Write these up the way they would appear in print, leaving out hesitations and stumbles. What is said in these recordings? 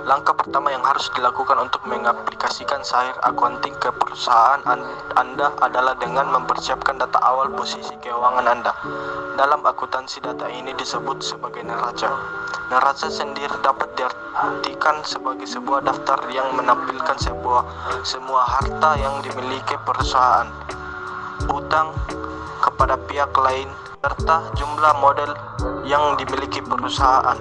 Langkah pertama yang harus dilakukan untuk mengaplikasikan Sahir Accounting ke perusahaan Anda adalah dengan mempersiapkan data awal posisi keuangan Anda. Dalam akuntansi, data ini disebut sebagai neraca. Neraca sendiri dapat diartikan sebagai sebuah daftar yang menampilkan semua harta yang dimiliki perusahaan, utang kepada pihak lain, serta jumlah modal yang dimiliki perusahaan.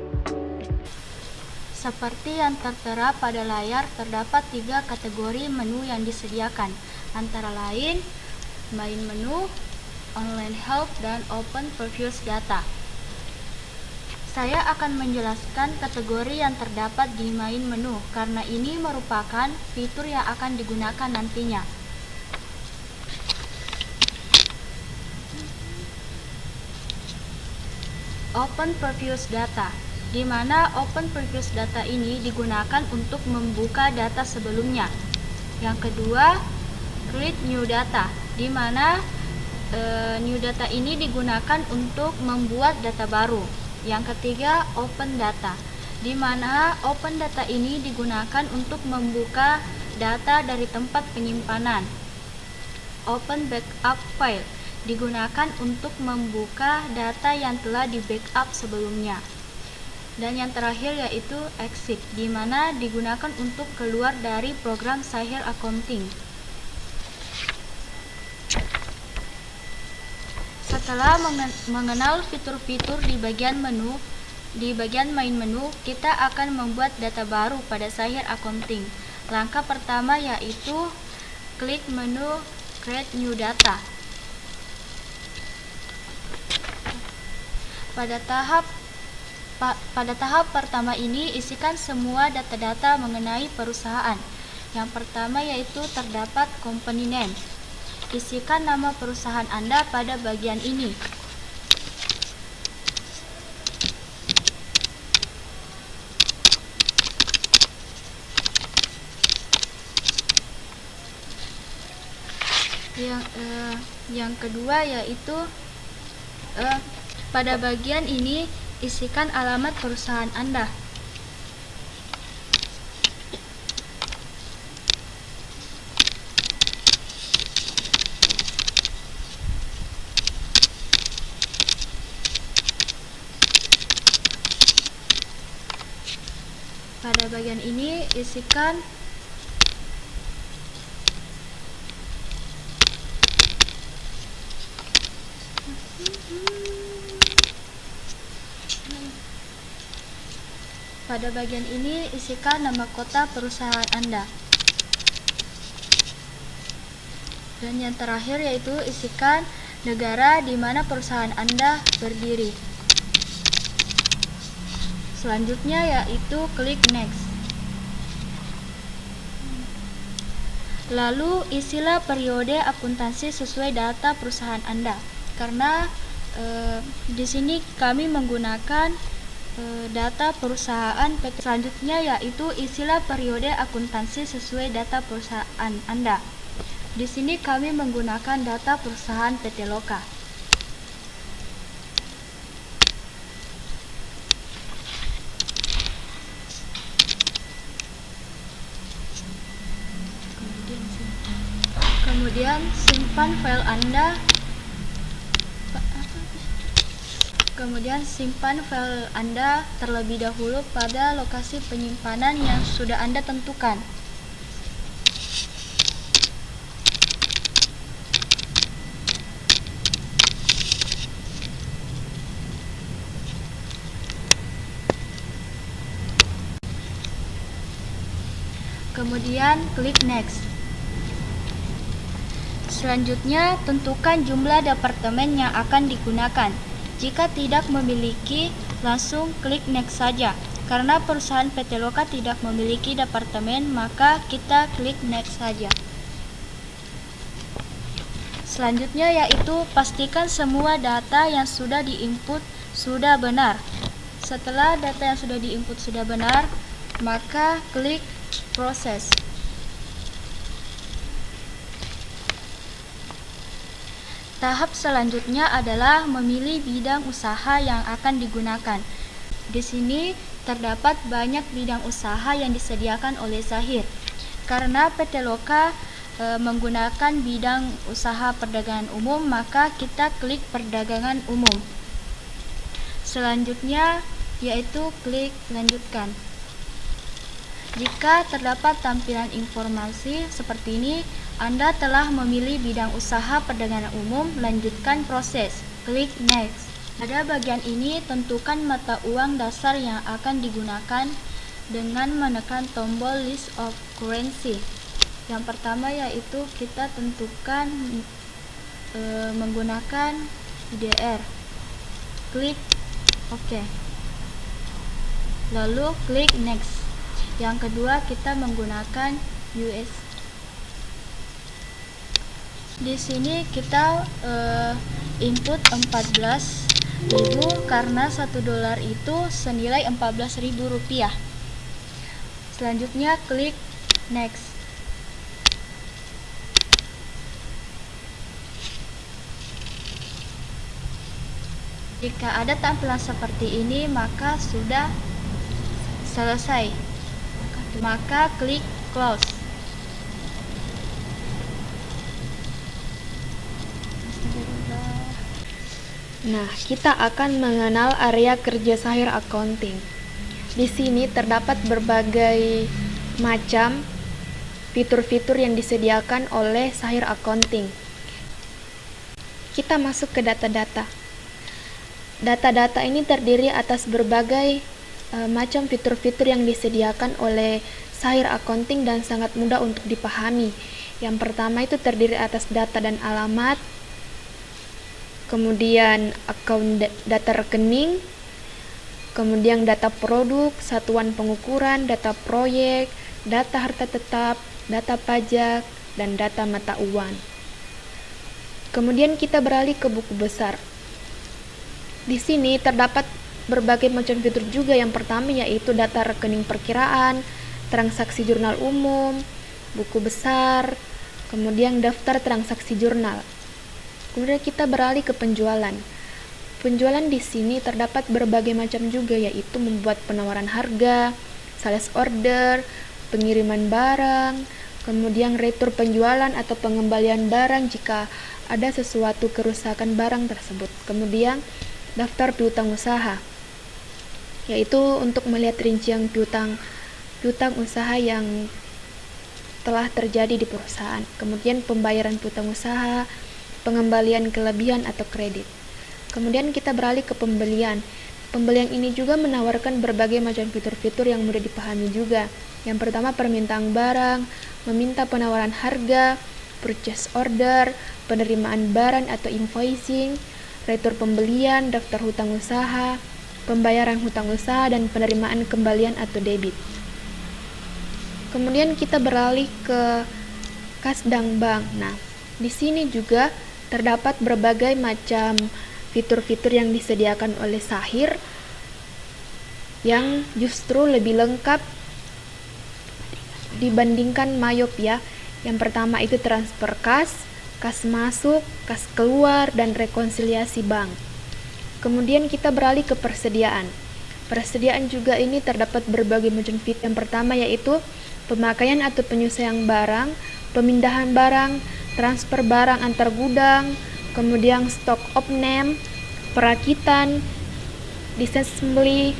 Seperti yang tertera pada layar, terdapat 3 kategori menu yang disediakan, antara lain main menu, online help, dan open previous data. Saya akan menjelaskan kategori yang terdapat di main menu, karena ini merupakan fitur yang akan digunakan nantinya. Open previous data, di mana open previous data ini digunakan untuk membuka data sebelumnya. Yang kedua, create new data, di mana new data ini digunakan untuk membuat data baru. Yang ketiga, open data, di mana open data ini digunakan untuk membuka data dari tempat penyimpanan. Open backup file, digunakan untuk membuka data yang telah di backup sebelumnya. Dan yang terakhir yaitu exit, di mana digunakan untuk keluar dari program Sahir Accounting. Setelah mengenal fitur-fitur di bagian main menu, kita akan membuat data baru pada Sahir Accounting. Langkah pertama yaitu klik menu Create New Data. Pada tahap pertama ini, isikan semua data-data mengenai perusahaan. Yang pertama yaitu terdapat company name. Isikan nama perusahaan Anda pada bagian ini. Yang kedua yaitu pada bagian ini isikan alamat perusahaan Anda. Pada bagian ini isikan nama kota perusahaan Anda. Dan yang terakhir yaitu isikan negara di mana perusahaan Anda berdiri. Selanjutnya yaitu klik next. Lalu isilah periode akuntansi sesuai data perusahaan Anda. Karena di sini kami menggunakan data perusahaan PT. Selanjutnya yaitu isilah periode akuntansi sesuai data perusahaan Anda. Di sini kami menggunakan data perusahaan PT Loka. Kemudian simpan file Anda terlebih dahulu pada lokasi penyimpanan yang sudah Anda tentukan. Kemudian klik next. Selanjutnya, tentukan jumlah departemen yang akan digunakan. Jika tidak memiliki, langsung klik next saja. Karena perusahaan PT Loka tidak memiliki departemen, maka kita klik next saja. Selanjutnya yaitu pastikan semua data yang sudah diinput sudah benar. Setelah data yang sudah diinput sudah benar, maka klik proses. Tahap selanjutnya adalah memilih bidang usaha yang akan digunakan. Di sini terdapat banyak bidang usaha yang disediakan oleh Zahir. Karena PT Loka menggunakan bidang usaha perdagangan umum, maka kita klik perdagangan umum. Selanjutnya yaitu klik lanjutkan. Jika terdapat tampilan informasi seperti ini, Anda telah memilih bidang usaha perdagangan umum, lanjutkan proses. Klik next. Pada bagian ini, tentukan mata uang dasar yang akan digunakan dengan menekan tombol list of currency. Yang pertama yaitu kita tentukan menggunakan IDR. Klik OK. Lalu klik next. Yang kedua kita menggunakan US. Di sini kita input 14.000 karena 1 dolar itu senilai 14.000 rupiah. Selanjutnya klik next. Jika ada tampilan seperti ini, maka sudah selesai. Maka klik close. Nah, kita akan mengenal area kerja Zahir Accounting. Di sini terdapat berbagai macam fitur-fitur yang disediakan oleh Zahir Accounting. Kita masuk ke data-data. Data-data ini terdiri atas berbagai macam fitur-fitur yang disediakan oleh Zahir Accounting dan sangat mudah untuk dipahami. Yang pertama itu terdiri atas data dan alamat, kemudian akun data rekening, kemudian data produk, satuan pengukuran, data proyek, data harta tetap, data pajak, dan data mata uang. Kemudian kita beralih ke buku besar. Di sini terdapat berbagai macam fitur juga. Yang pertama yaitu data rekening perkiraan, transaksi jurnal umum, buku besar, kemudian daftar transaksi jurnal. Kemudian kita beralih ke penjualan. Penjualan di sini terdapat berbagai macam juga, yaitu membuat penawaran harga, sales order, pengiriman barang, kemudian retur penjualan atau pengembalian barang jika ada sesuatu kerusakan barang tersebut. Kemudian daftar piutang usaha, yaitu untuk melihat rincian piutang usaha yang telah terjadi di perusahaan. Kemudian pembayaran piutang usaha, pengembalian kelebihan atau kredit. Kemudian kita beralih ke pembelian. Pembelian ini juga menawarkan berbagai macam fitur-fitur yang mudah dipahami juga. Yang pertama permintaan barang, meminta penawaran harga, purchase order, penerimaan barang atau invoicing, retur pembelian, daftar hutang usaha, pembayaran hutang usaha, dan penerimaan kembalian atau debit. Kemudian kita beralih ke kas dan bank. Nah, di sini juga terdapat berbagai macam fitur-fitur yang disediakan oleh Zahir yang justru lebih lengkap dibandingkan Mayop ya. Yang pertama itu transfer kas masuk, kas keluar, dan rekonsiliasi bank. Kemudian kita beralih ke persediaan. Persediaan juga ini terdapat berbagai macam fitur. Yang pertama yaitu pemakaian atau penyelesaian barang, pemindahan barang, transfer barang antar gudang, kemudian stock of name, perakitan, disassembly,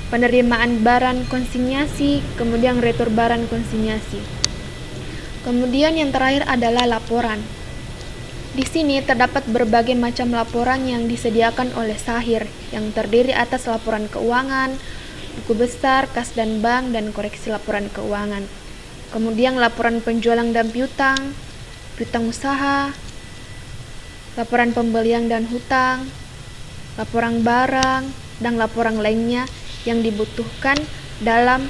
penerimaan barang konsinyasi, kemudian retur barang konsinyasi. Kemudian yang terakhir adalah laporan. Di sini terdapat berbagai macam laporan yang disediakan oleh Zahir yang terdiri atas laporan keuangan, buku besar, kas dan bank, dan koreksi laporan keuangan. Kemudian laporan penjualan dan piutang usaha, laporan pembelian dan hutang, laporan barang, dan laporan lainnya yang dibutuhkan dalam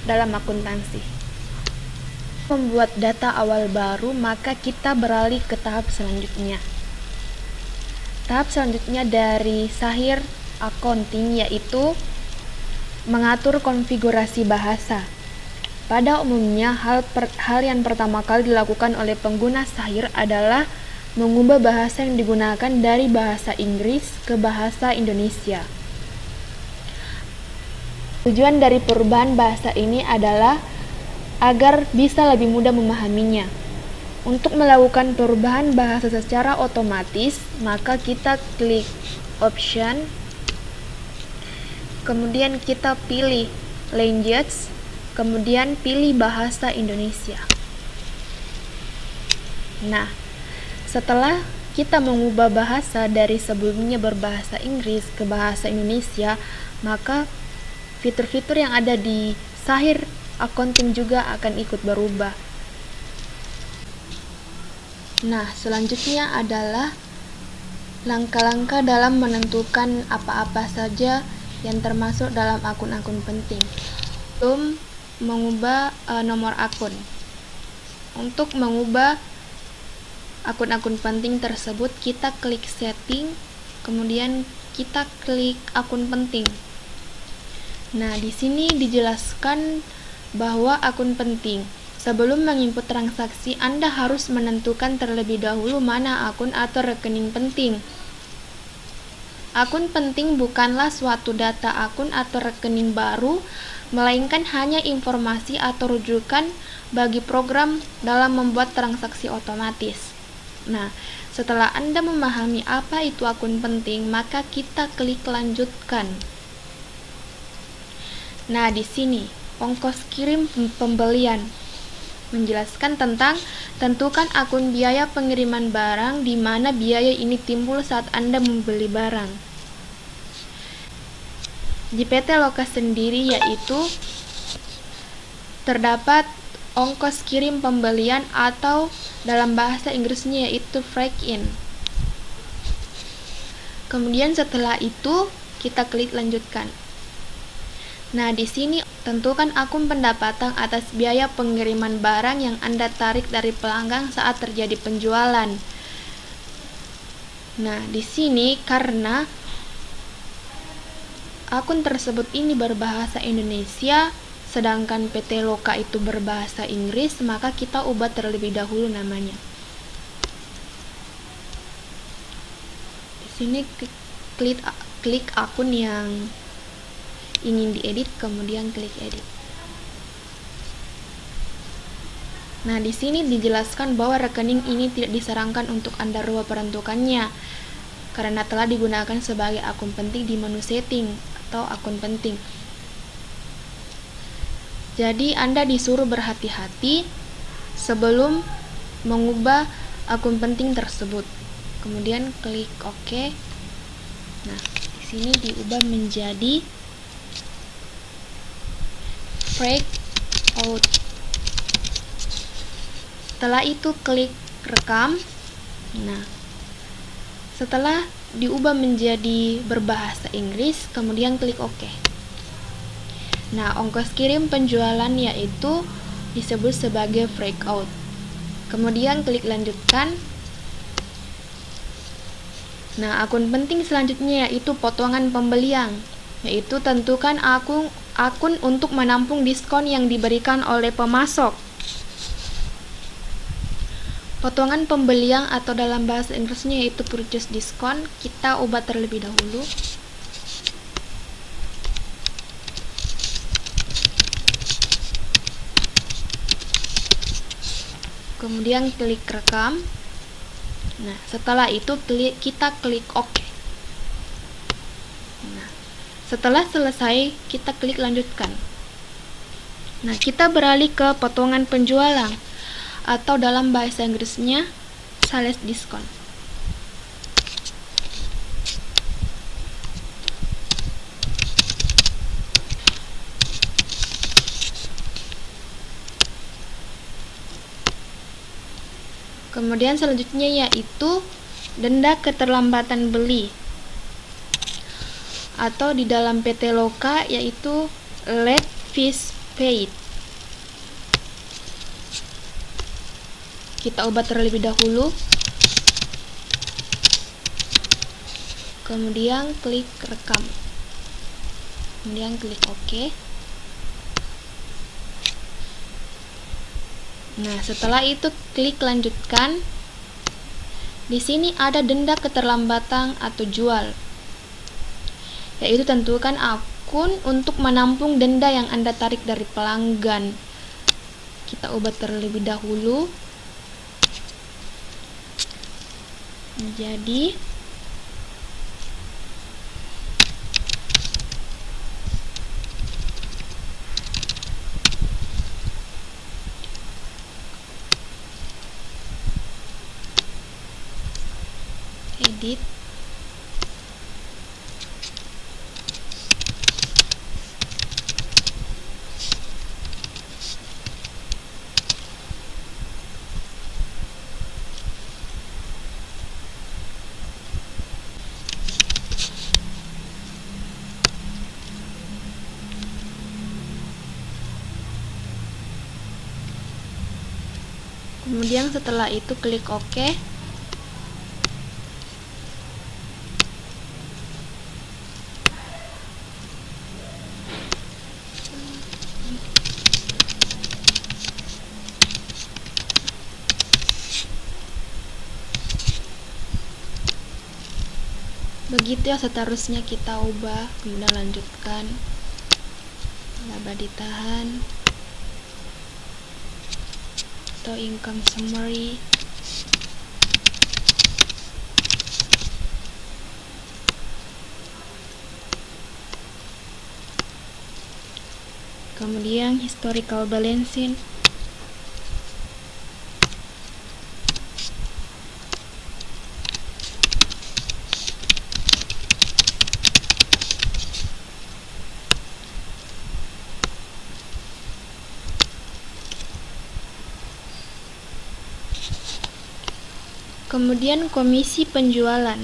akuntansi. Membuat data awal baru, maka kita beralih ke tahap selanjutnya. Tahap selanjutnya dari Zahir Accounting yaitu mengatur konfigurasi bahasa. Pada umumnya, hal yang pertama kali dilakukan oleh pengguna Sahir adalah mengubah bahasa yang digunakan dari bahasa Inggris ke bahasa Indonesia. Tujuan dari perubahan bahasa ini adalah agar bisa lebih mudah memahaminya. Untuk melakukan perubahan bahasa secara otomatis, maka kita klik Option, kemudian kita pilih Language, kemudian pilih bahasa Indonesia. Nah, setelah kita mengubah bahasa dari sebelumnya berbahasa Inggris ke bahasa Indonesia, maka fitur-fitur yang ada di Sahir Accounting juga akan ikut berubah. Nah, selanjutnya adalah langkah-langkah dalam menentukan apa-apa saja yang termasuk dalam akun-akun penting. Belum mengubah nomor akun. Untuk mengubah akun-akun penting tersebut, kita klik setting, kemudian kita klik akun penting. Nah, di sini dijelaskan bahwa akun penting. Sebelum menginput transaksi, Anda harus menentukan terlebih dahulu mana akun atau rekening penting. Akun penting bukanlah suatu data akun atau rekening baru, melainkan hanya informasi atau rujukan bagi program dalam membuat transaksi otomatis. Nah, setelah Anda memahami apa itu akun penting, maka kita klik lanjutkan. Nah, di sini ongkos kirim pembelian menjelaskan tentang tentukan akun biaya pengiriman barang di mana biaya ini timbul saat Anda membeli barang. Di PT Loka sendiri yaitu terdapat ongkos kirim pembelian atau dalam bahasa Inggrisnya yaitu freight in. Kemudian setelah itu kita klik lanjutkan. Nah, di sini tentukan akun pendapatan atas biaya pengiriman barang yang Anda tarik dari pelanggan saat terjadi penjualan. Nah, di sini karena akun tersebut ini berbahasa Indonesia, sedangkan PT Loka itu berbahasa Inggris, maka kita ubah terlebih dahulu namanya. Di sini klik akun yang ingin diedit, kemudian klik edit. Nah, di sini dijelaskan bahwa rekening ini tidak disarankan untuk Anda rubah peruntukannya karena telah digunakan sebagai akun penting di menu setting atau akun penting. Jadi, Anda disuruh berhati-hati sebelum mengubah akun penting tersebut. Kemudian klik OK. Nah, di sini diubah menjadi break out. Setelah itu klik rekam. Nah, setelah diubah menjadi berbahasa Inggris, kemudian klik OK. Nah, ongkos kirim penjualan yaitu disebut sebagai breakout. Kemudian klik lanjutkan. Nah, akun penting selanjutnya yaitu potongan pembelian, yaitu tentukan akun untuk menampung diskon yang diberikan oleh pemasok. Potongan pembelian atau dalam bahasa Inggrisnya yaitu purchase discount, kita ubah terlebih dahulu. Kemudian klik rekam. Nah, setelah itu kita klik OK. Nah, setelah selesai, kita klik lanjutkan. Nah, kita beralih ke potongan penjualan atau dalam bahasa Inggrisnya sales discount. Kemudian selanjutnya yaitu denda keterlambatan beli atau di dalam PT Loka yaitu late fees paid. Kita ubah terlebih dahulu. Kemudian klik rekam. Kemudian klik OK. Nah, setelah itu klik lanjutkan. Di sini ada denda keterlambatan atau jual, yaitu tentukan akun untuk menampung denda yang Anda tarik dari pelanggan. Kita ubah terlebih dahulu menjadi edit. Kemudian setelah itu klik OK. Begitu ya seterusnya kita ubah, kemudian lanjutkan, laba ditahan atau income summary. Kemudian historical balancing. Kemudian komisi penjualan.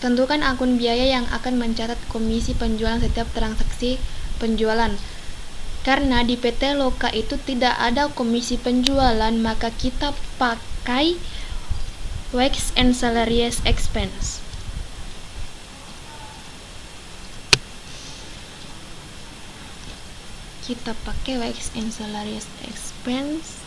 Tentukan akun biaya yang akan mencatat komisi penjualan setiap transaksi penjualan. Karena di PT Loka itu tidak ada komisi penjualan, maka kita pakai Wages and Salaries Expense. Kita pakai Wages and Salaries Expense.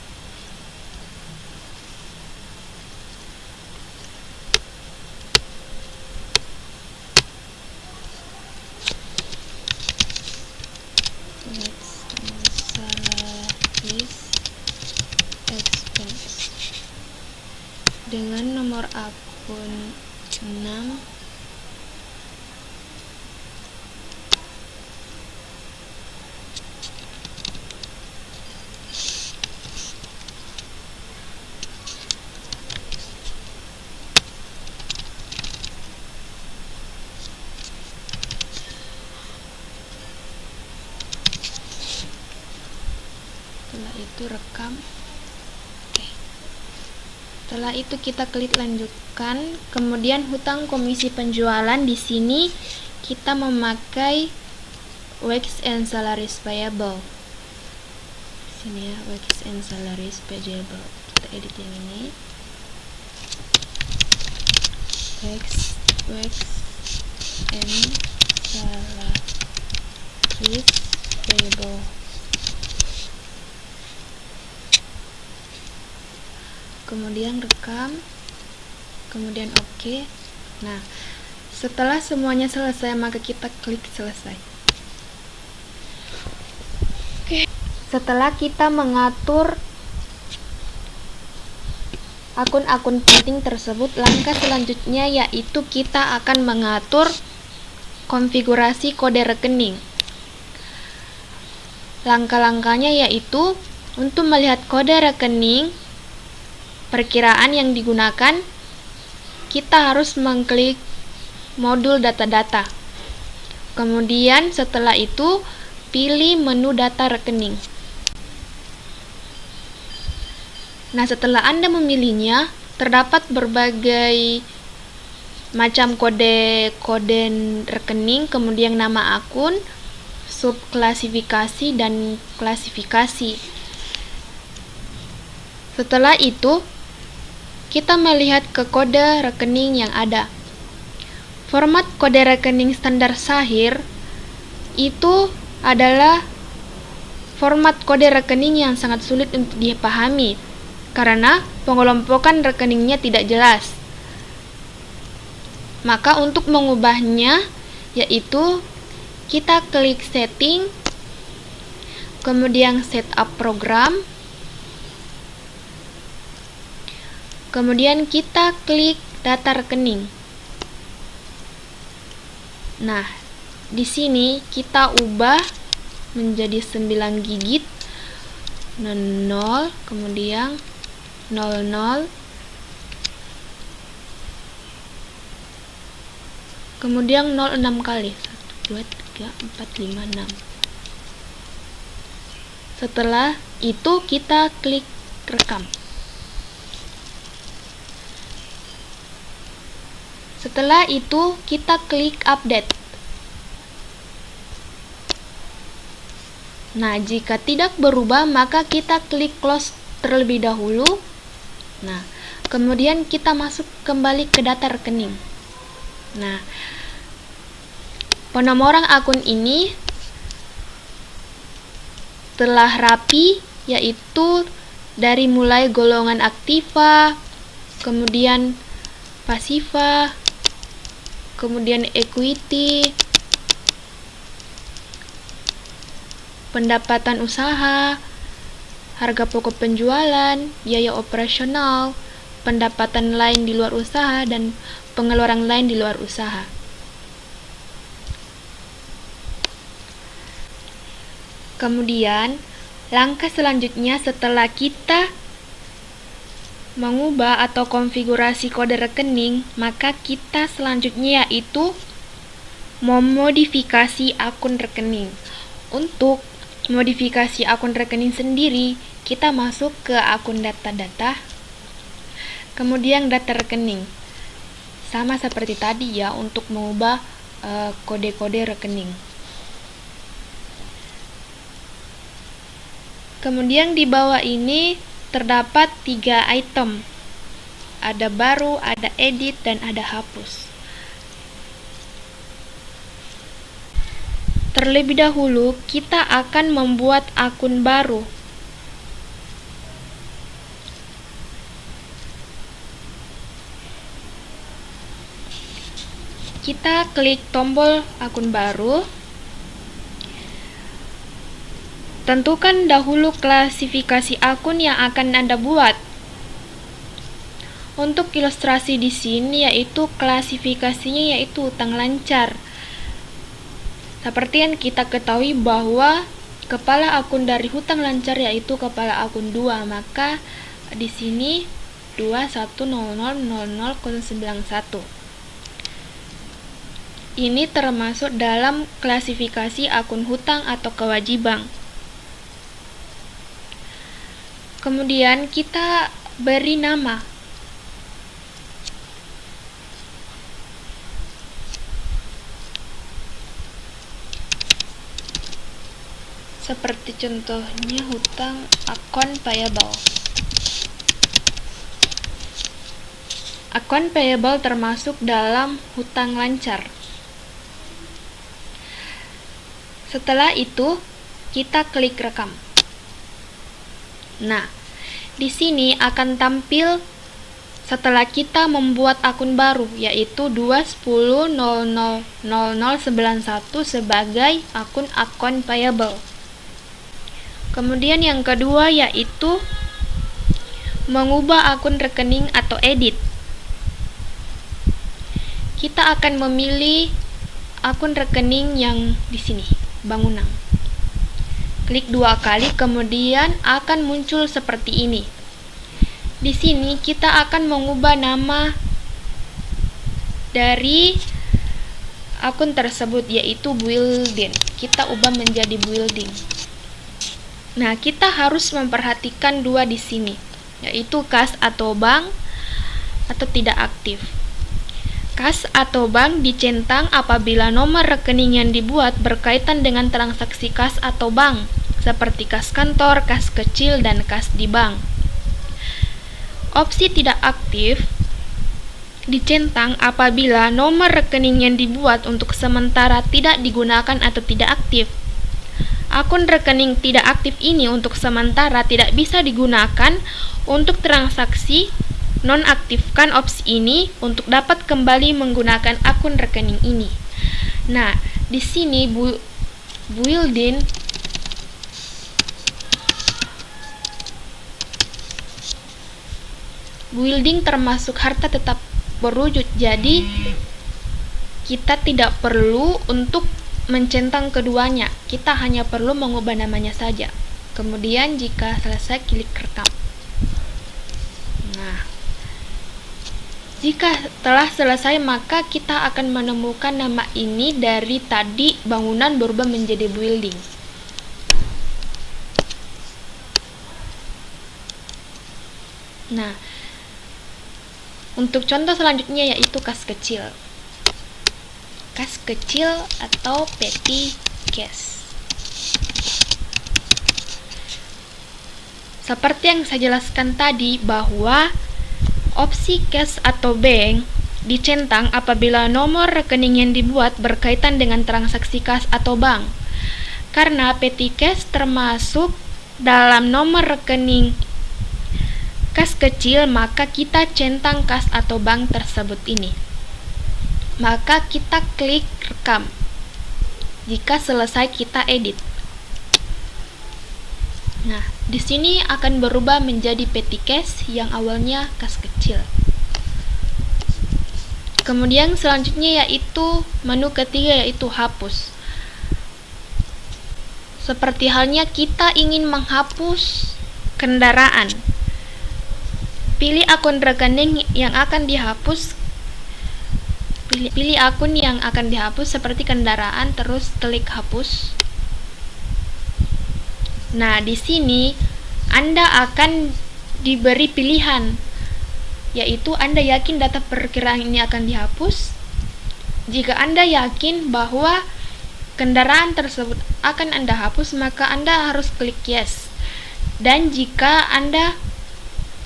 Dengan nomor akun 6 setelah itu rekam. Setelah itu kita klik lanjutkan, kemudian hutang komisi penjualan. Di sini kita memakai Wages and Salaries Payable. Sini ya, Wages and Salaries Payable. Kita edit yang ini. Wages and Salaries Payable. Kemudian rekam, kemudian OK. Nah, setelah semuanya selesai, maka kita klik selesai. Oke. Setelah kita mengatur akun-akun penting tersebut, langkah selanjutnya yaitu kita akan mengatur konfigurasi kode rekening. Langkah-langkahnya yaitu untuk melihat kode rekening perkiraan yang digunakan, kita harus mengklik modul data-data. Kemudian setelah itu pilih menu data rekening. Nah, setelah Anda memilihnya, terdapat berbagai macam kode rekening, kemudian nama akun, subklasifikasi dan klasifikasi. Setelah itu kita melihat ke kode rekening yang ada. Format kode rekening standar Sahir itu adalah format kode rekening yang sangat sulit untuk dipahami karena pengelompokan rekeningnya tidak jelas. Maka untuk mengubahnya yaitu kita klik setting, kemudian setup program, kemudian kita klik data rekening. Nah, di sini kita ubah menjadi 9 gigit, 00, kemudian 00, kemudian 06 kali, 1, 2, 3, 4, 5, 6. Setelah itu kita klik rekam. Setelah itu kita klik update. Nah, jika tidak berubah maka kita klik close terlebih dahulu. Nah, kemudian kita masuk kembali ke data rekening. Nah, penomoran akun ini telah rapi, yaitu dari mulai golongan aktiva, kemudian pasiva, kemudian equity, pendapatan usaha, harga pokok penjualan, biaya operasional, pendapatan lain di luar usaha, dan pengeluaran lain di luar usaha. Kemudian, langkah selanjutnya setelah kita mengubah atau konfigurasi kode rekening, maka kita selanjutnya yaitu memodifikasi akun rekening. Untuk modifikasi akun rekening sendiri, kita masuk ke akun data-data, kemudian data rekening. Sama seperti tadi ya untuk mengubah kode-kode rekening. Kemudian di bawah ini terdapat 3 item. Ada baru, ada edit, dan ada hapus. Terlebih dahulu, kita akan membuat akun baru. Kita klik tombol akun baru. Tentukan dahulu klasifikasi akun yang akan Anda buat. Untuk ilustrasi di sini yaitu klasifikasinya yaitu utang lancar. Seperti yang kita ketahui bahwa kepala akun dari hutang lancar yaitu kepala akun 2, maka di sini 21000091. Ini termasuk dalam klasifikasi akun hutang atau kewajiban. Kemudian kita beri nama. Seperti contohnya hutang account payable. Account payable termasuk dalam hutang lancar. Setelah itu, kita klik rekam. Nah, di sini akan tampil setelah kita membuat akun baru, yaitu 210000091 sebagai akun account payable. Kemudian yang kedua yaitu mengubah akun rekening atau edit. Kita akan memilih akun rekening yang di sini, bangunan. Klik 2 kali, kemudian akan muncul seperti ini. Di sini kita akan mengubah nama dari akun tersebut yaitu building. Kita ubah menjadi building. Nah, kita harus memperhatikan 2 di sini, yaitu kas atau bank atau tidak aktif. Kas atau bank dicentang apabila nomor rekening yang dibuat berkaitan dengan transaksi kas atau bank, seperti kas kantor, kas kecil, dan kas di bank. Opsi tidak aktif dicentang apabila nomor rekening yang dibuat untuk sementara tidak digunakan atau tidak aktif. Akun rekening tidak aktif ini untuk sementara tidak bisa digunakan untuk transaksi. Nonaktifkan opsi ini untuk dapat kembali menggunakan akun rekening ini. Nah, di sini building termasuk harta tetap berwujud. Jadi kita tidak perlu untuk mencentang keduanya. Kita hanya perlu mengubah namanya saja. Kemudian jika selesai, klik rekam. Nah, jika telah selesai, maka kita akan menemukan nama ini dari tadi bangunan berubah menjadi building. Nah, untuk contoh selanjutnya yaitu kas kecil. Kas kecil atau petty cash. Seperti yang saya jelaskan tadi bahwa opsi cash atau bank dicentang apabila nomor rekening yang dibuat berkaitan dengan transaksi kas atau bank. Karena petty cash termasuk dalam nomor rekening kas kecil, maka kita centang kas atau bank tersebut ini. Maka kita klik rekam. Jika selesai, kita edit. Nah, di sini akan berubah menjadi petty cash yang awalnya kas kecil. Kemudian selanjutnya yaitu menu ketiga, yaitu hapus. Seperti halnya kita ingin menghapus kendaraan. Pilih akun rekening yang akan dihapus. Pilih akun yang akan dihapus seperti kendaraan, terus klik hapus. Nah, di sini Anda akan diberi pilihan, yaitu Anda yakin data perkiraan ini akan dihapus. Jika Anda yakin bahwa kendaraan tersebut akan Anda hapus, maka Anda harus klik yes. Dan jika Anda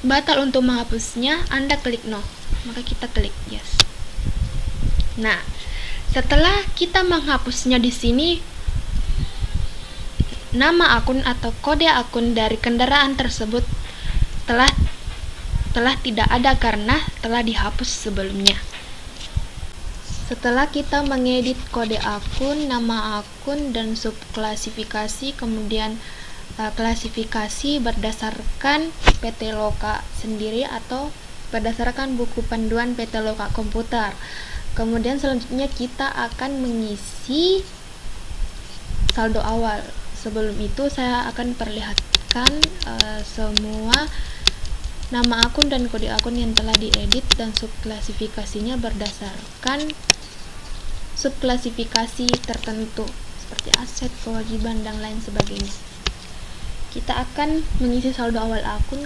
batal untuk menghapusnya, Anda klik no, maka kita klik yes. Nah, setelah kita menghapusnya di sini, nama akun atau kode akun dari kendaraan tersebut telah tidak ada karena telah dihapus sebelumnya. Setelah kita mengedit kode akun, nama akun, dan subklasifikasi, kemudian klasifikasi berdasarkan PT Loka sendiri atau berdasarkan buku panduan PT Loka komputer. Kemudian selanjutnya kita akan mengisi saldo awal. Sebelum itu saya akan perlihatkan semua nama akun dan kode akun yang telah diedit dan subklasifikasinya berdasarkan subklasifikasi tertentu seperti aset, kewajiban, dan lain sebagainya. Kita akan mengisi saldo awal akun.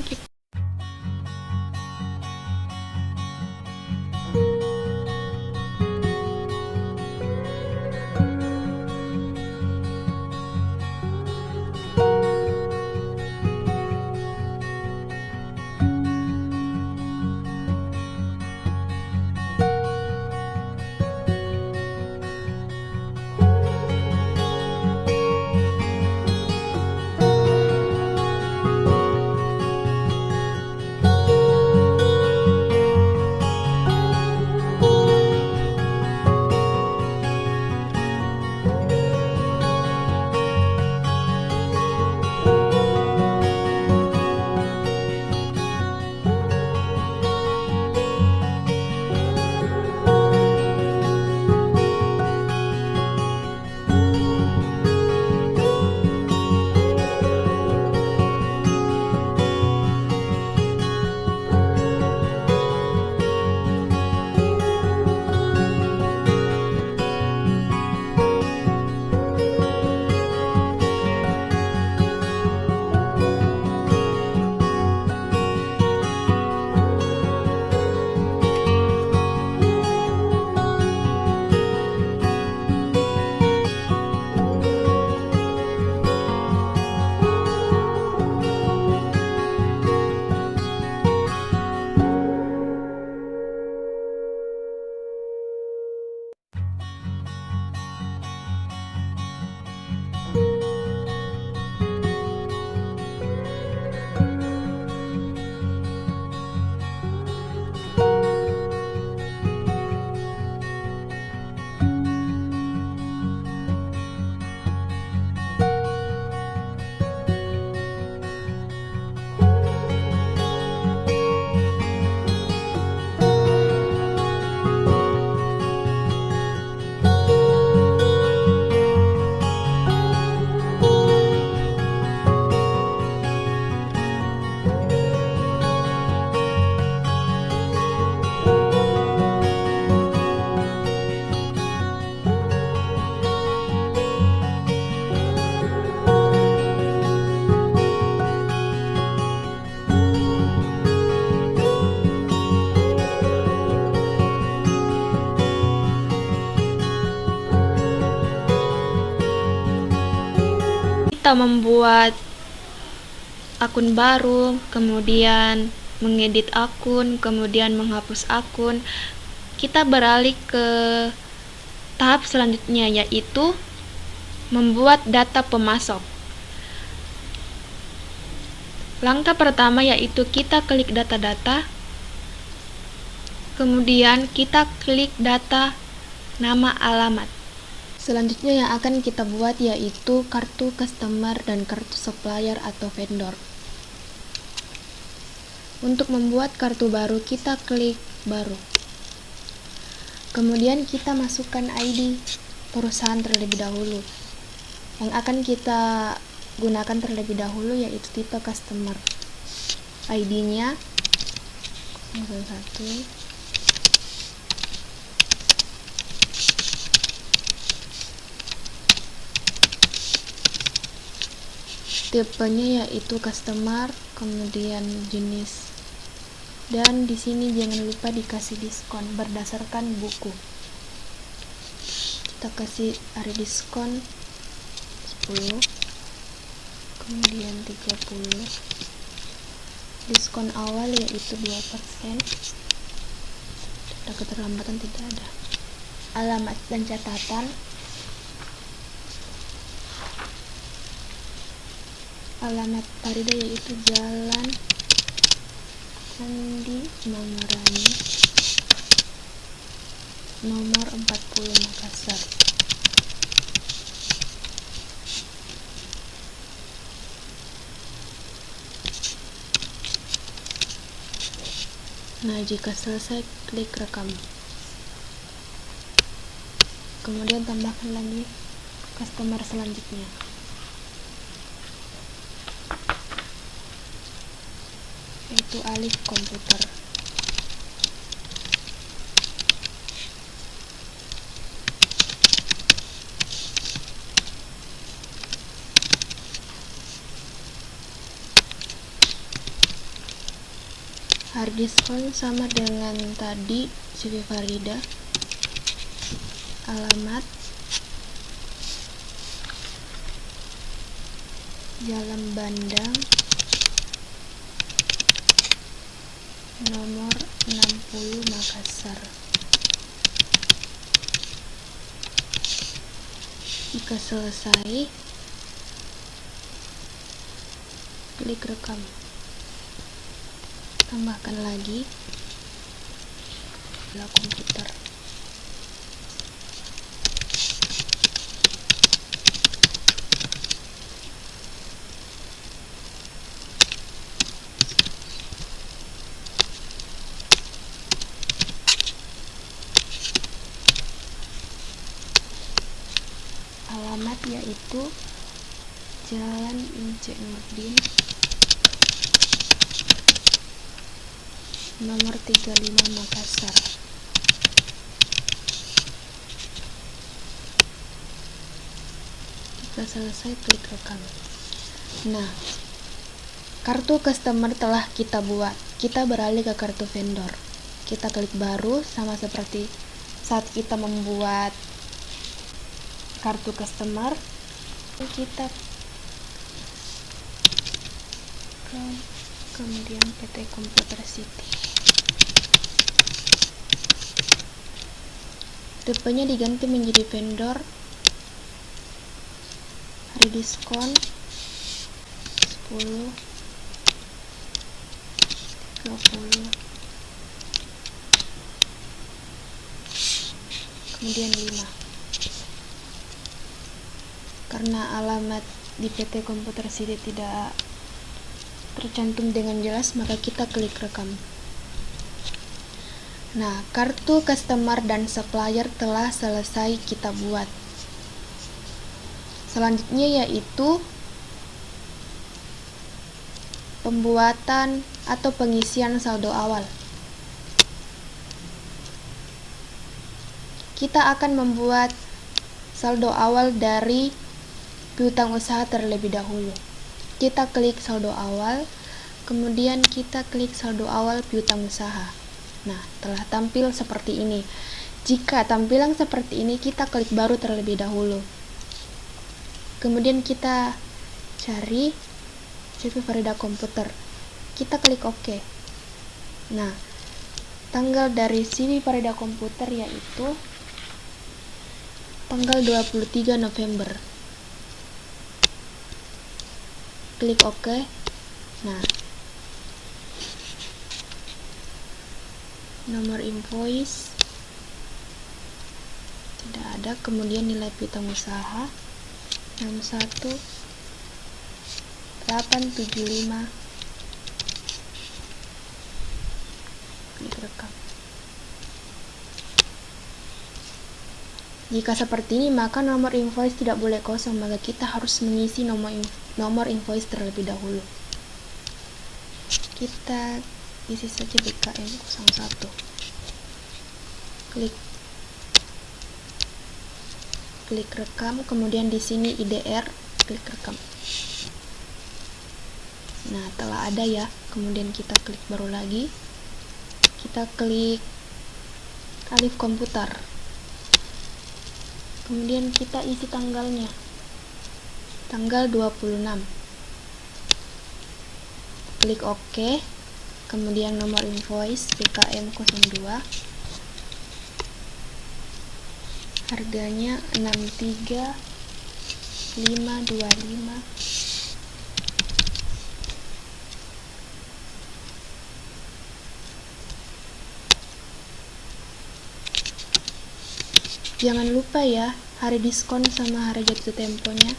kita membuat akun baru, kemudian mengedit akun, kemudian menghapus akun, kita beralih ke tahap selanjutnya, yaitu membuat data pemasok. Langkah pertama yaitu kita klik data-data, kemudian kita klik data nama alamat. Selanjutnya yang akan kita buat yaitu kartu customer dan kartu supplier atau vendor. Untuk membuat kartu baru, kita klik baru. Kemudian kita masukkan ID perusahaan terlebih dahulu. Yang akan kita gunakan terlebih dahulu yaitu tipe customer. ID-nya 01. Tipenya yaitu customer, kemudian jenis, dan di sini jangan lupa dikasih diskon berdasarkan buku. Kita kasih hari diskon 10, kemudian 30, diskon awal yaitu 2%, ada keterlambatan tidak ada. Alamat dan catatan. Alamat Farida yaitu Jalan Andi Mangrani nomor 40 Makassar. Nah, jika selesai, klik rekam. Kemudian tambahkan lagi customer selanjutnya. Yaitu Alif Komputer. Hard diskon sama dengan tadi, CV Farida. Alamat Jalan Bandang nomor 60 Makassar. Jika selesai, klik rekam. Tambahkan lagi komputer. Alamat yaitu Jalan Ince Nurdin nomor 35 Makassar. Jika selesai, klik rekam. Nah, kartu customer telah kita buat. Kita beralih ke kartu vendor. Kita klik baru, sama seperti saat kita membuat kartu customer. Kita kemudian PT Computer City. Tipenya diganti menjadi vendor. Hari diskon 10, 30, kemudian 5. Karena alamat di PT Computer City tidak tercantum dengan jelas, maka kita klik rekam. Nah, kartu customer dan supplier telah selesai kita buat. Selanjutnya yaitu pembuatan atau pengisian saldo awal. Kita akan membuat saldo awal dari piutang usaha terlebih dahulu. Kita klik saldo awal, kemudian kita klik saldo awal piutang usaha. Nah, telah tampil seperti ini. Jika tampilan seperti ini, kita klik baru terlebih dahulu. Kemudian kita cari CV Farida Komputer. Kita klik OK. Nah, tanggal dari CV Farida Komputer yaitu tanggal 23 November. Klik OK. Nah, nomor invoice tidak ada, kemudian nilai piutang usaha 61875. Klik rekam. Jika seperti ini, maka nomor invoice tidak boleh kosong, maka kita harus mengisi nomor invoice terlebih dahulu. Kita isi saja BKM 01. Klik rekam, kemudian di sini IDR, klik rekam. Nah, telah ada ya. Kemudian kita klik baru lagi. Kita klik alif komputer. Kemudian kita isi tanggalnya. Tanggal 26. Klik OK. Kemudian nomor invoice BKM 02. Harganya 63525. Jangan lupa ya, hari diskon sama hari jatuh temponya.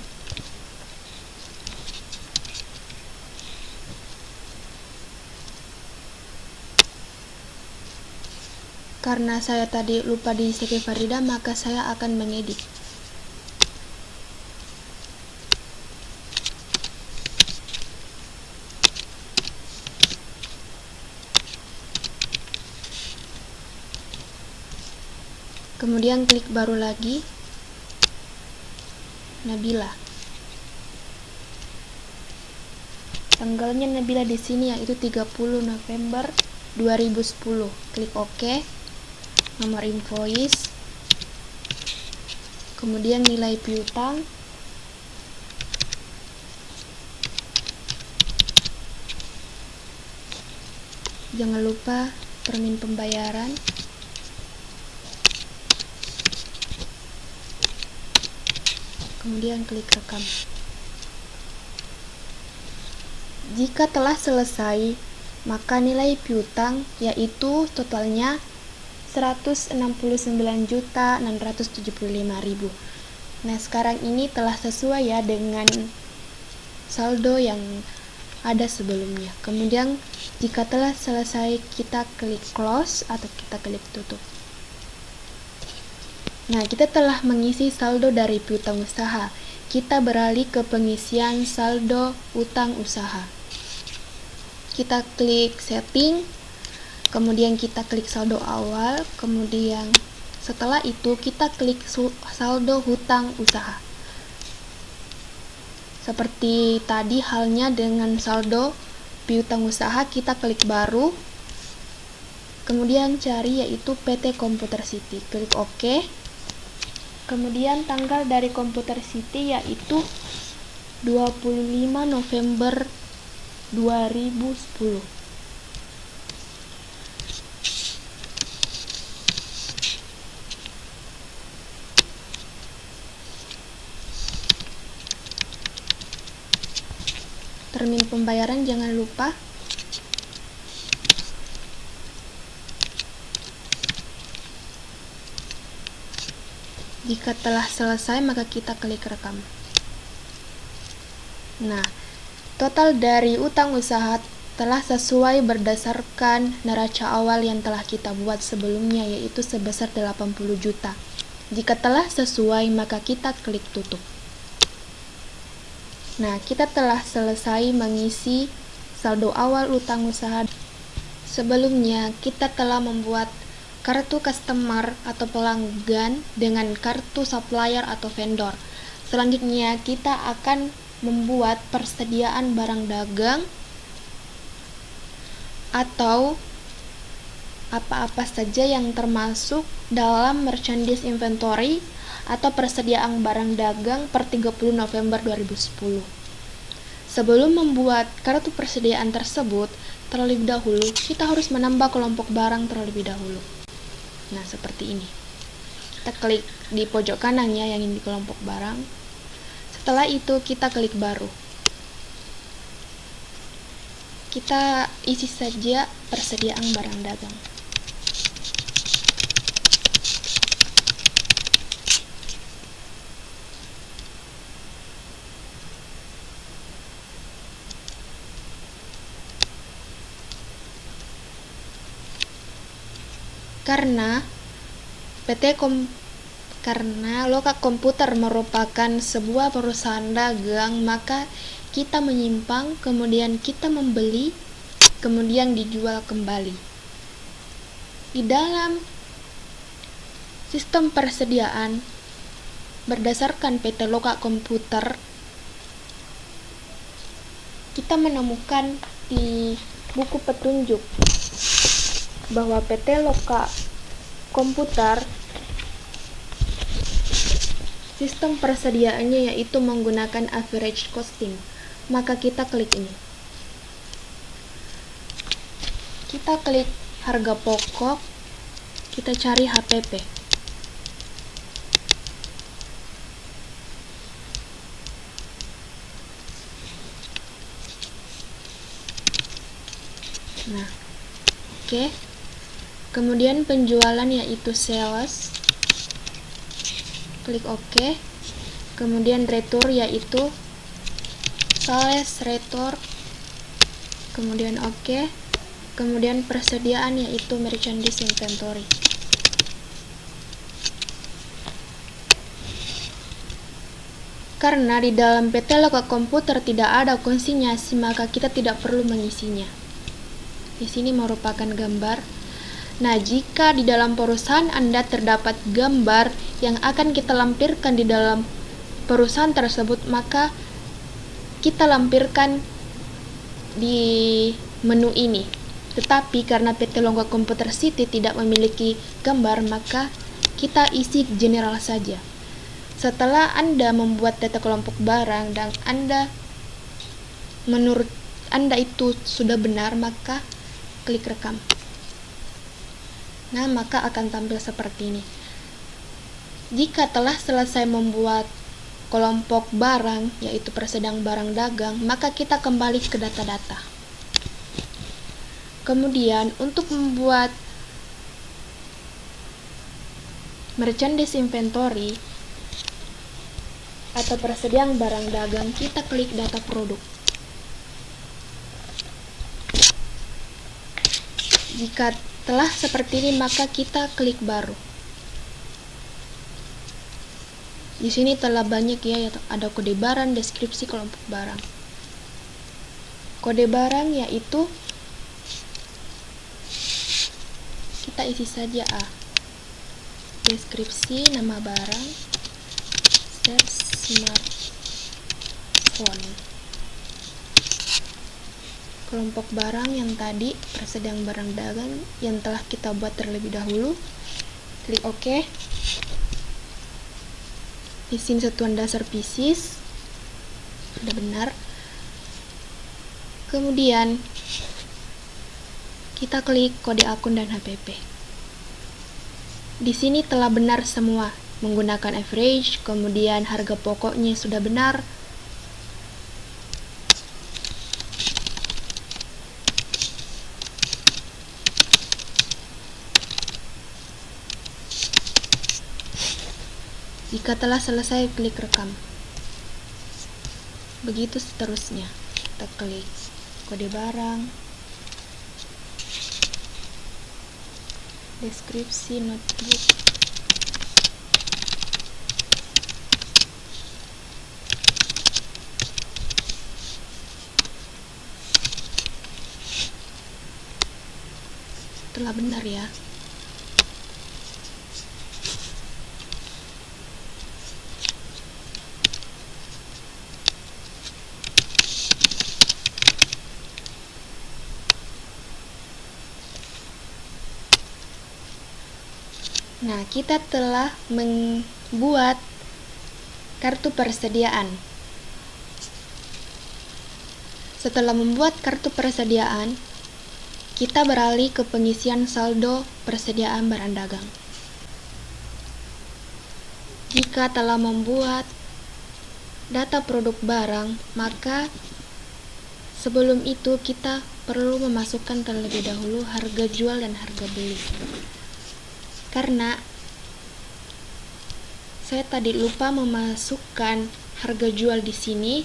Karena saya tadi lupa di CV Farida, maka saya akan mengedit. Kemudian klik baru lagi, Nabila. Tanggalnya Nabila di sini yaitu 30 November 2010. Klik OK. Nomor invoice. Kemudian nilai piutang. Jangan lupa termin pembayaran. Kemudian klik rekam. Jika telah selesai, maka nilai piutang yaitu totalnya 169.675.000. Nah, sekarang ini telah sesuai ya dengan saldo yang ada sebelumnya. Kemudian jika telah selesai, kita klik close atau kita klik tutup. Nah, kita telah mengisi saldo dari piutang usaha. Kita beralih ke pengisian saldo utang usaha. Kita klik setting, kemudian kita klik saldo awal, kemudian setelah itu kita klik saldo hutang usaha. Seperti tadi halnya dengan saldo piutang usaha, kita klik baru, kemudian cari yaitu PT Computer City. Klik OK. Kemudian tanggal dari Computer City yaitu 25 November 2010. Termin pembayaran jangan lupa. Jika telah selesai, maka kita klik rekam. Nah, total dari utang usaha telah sesuai berdasarkan neraca awal yang telah kita buat sebelumnya, yaitu sebesar 80 juta. Jika telah sesuai, maka kita klik tutup. Nah, kita telah selesai mengisi saldo awal utang usaha. Sebelumnya, kita telah membuat kartu customer atau pelanggan dengan kartu supplier atau vendor. Selanjutnya, kita akan membuat persediaan barang dagang atau apa-apa saja yang termasuk dalam merchandise inventory atau persediaan barang dagang per 30 November 2010. Sebelum membuat kartu persediaan tersebut, terlebih dahulu kita harus menambah kelompok barang terlebih dahulu. Nah, seperti ini. Kita klik di pojok kanannya yang ini kelompok barang. Setelah itu kita klik baru. Kita isi saja persediaan barang dagang. Karena Loka Komputer merupakan sebuah perusahaan dagang, maka kita menyimpang, kemudian kita membeli, kemudian dijual kembali. Di dalam sistem persediaan berdasarkan PT Loka Komputer, kita menemukan di buku petunjuk bahwa PT Loka Komputer sistem persediaannya yaitu menggunakan average costing. Maka kita klik ini. Kita klik harga pokok, kita cari HPP. Nah, oke. Kemudian penjualan yaitu sales, klik OK. Kemudian retur yaitu sales retur, kemudian OK. Kemudian persediaan yaitu merchandise inventory. Karena di dalam PT Loka Komputer tidak ada konsinyasi, maka kita tidak perlu mengisinya. Di sini merupakan gambar. Nah, jika di dalam perusahaan Anda terdapat gambar yang akan kita lampirkan di dalam perusahaan tersebut, maka kita lampirkan di menu ini. Tetapi karena PT Loka Komputer City tidak memiliki gambar, maka kita isi general saja. Setelah Anda membuat data kelompok barang dan menurut Anda itu sudah benar, maka klik rekam. Nah, maka akan tampil seperti ini. Jika telah selesai membuat kelompok barang, yaitu persediaan barang dagang, maka kita kembali ke data-data. Kemudian, untuk membuat merchandise inventory atau persediaan barang dagang, kita klik data produk. Jika telah seperti ini, maka kita klik baru. Di sini telah banyak ya, ada kode barang, deskripsi kelompok barang. Kode barang yaitu kita isi saja A. Deskripsi nama barang, smartphone. Kelompok barang yang tadi, persediaan barang dagang yang telah kita buat terlebih dahulu, klik OK. Di sini satuan dasar pieces sudah benar. Kemudian kita klik kode akun dan HPP. Di sini telah benar semua, menggunakan average, kemudian harga pokoknya sudah benar. Jika telah selesai, klik rekam. Begitu seterusnya. Kita klik kode barang, deskripsi notebook, telah benar ya. Nah, kita telah membuat kartu persediaan. Setelah membuat kartu persediaan, kita beralih ke pengisian saldo persediaan barang dagang. Jika telah membuat data produk barang, maka sebelum itu kita perlu memasukkan terlebih dahulu harga jual dan harga beli. Karena saya tadi lupa memasukkan harga jual di sini,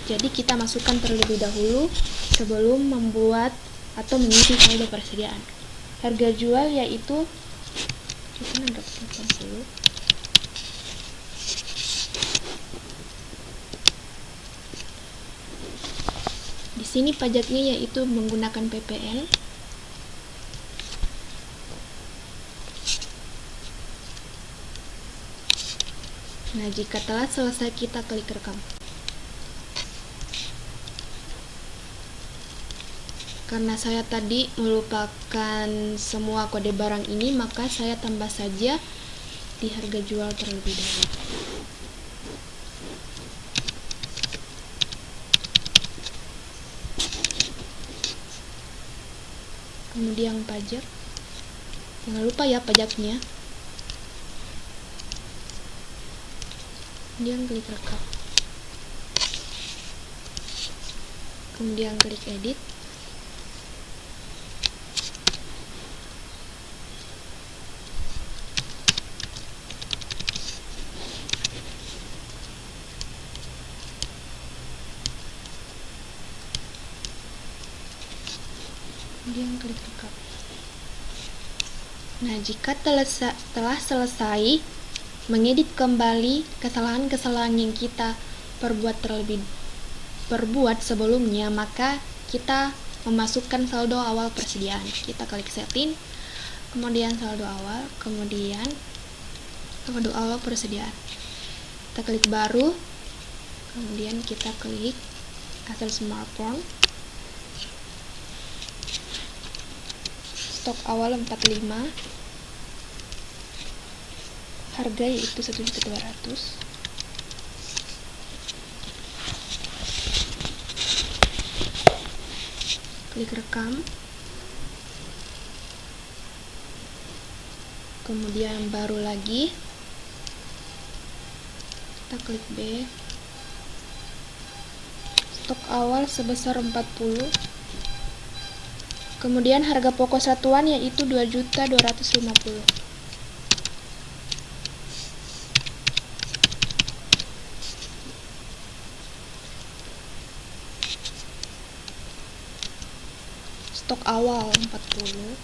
jadi kita masukkan terlebih dahulu sebelum membuat atau mengisi saldo persediaan. Harga jual yaitu 680. Di sini pajaknya yaitu menggunakan PPN. Nah, jika telah selesai, kita klik rekam. Karena saya tadi melupakan semua kode barang ini, maka saya tambah saja di harga jual terlebih dahulu. Kemudian pajak. Jangan lupa ya pajaknya. Kemudian klik rekam. Kemudian klik edit. Kemudian klik rekam. Nah, jika telah selesai mengedit kembali kesalahan-kesalahan yang kita perbuat sebelumnya, maka kita memasukkan saldo awal persediaan. Kita klik setting, kemudian saldo awal, kemudian saldo awal persediaan. Kita klik baru, kemudian kita klik hasil smartphone. Stok awal 45, harga yaitu 1.200.000. Klik rekam, kemudian baru lagi, kita klik B. Stok awal sebesar 40. Kemudian harga pokok satuan yaitu 2.250.000. Stok awal 40.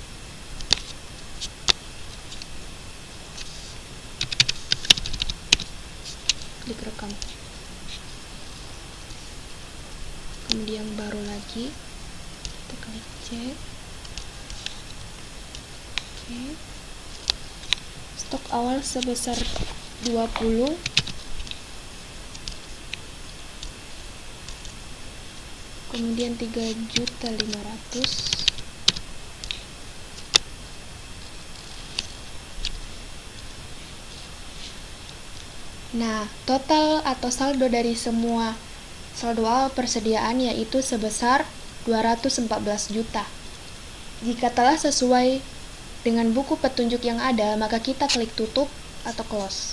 Klik rekam. Kemudian baru lagi, kita klik cek. Oke. Stok awal sebesar 20. Kemudian 3.500.000. Nah, total atau saldo dari semua saldo awal persediaan yaitu sebesar 214 juta. Jika telah sesuai dengan buku petunjuk yang ada, maka kita klik tutup atau close.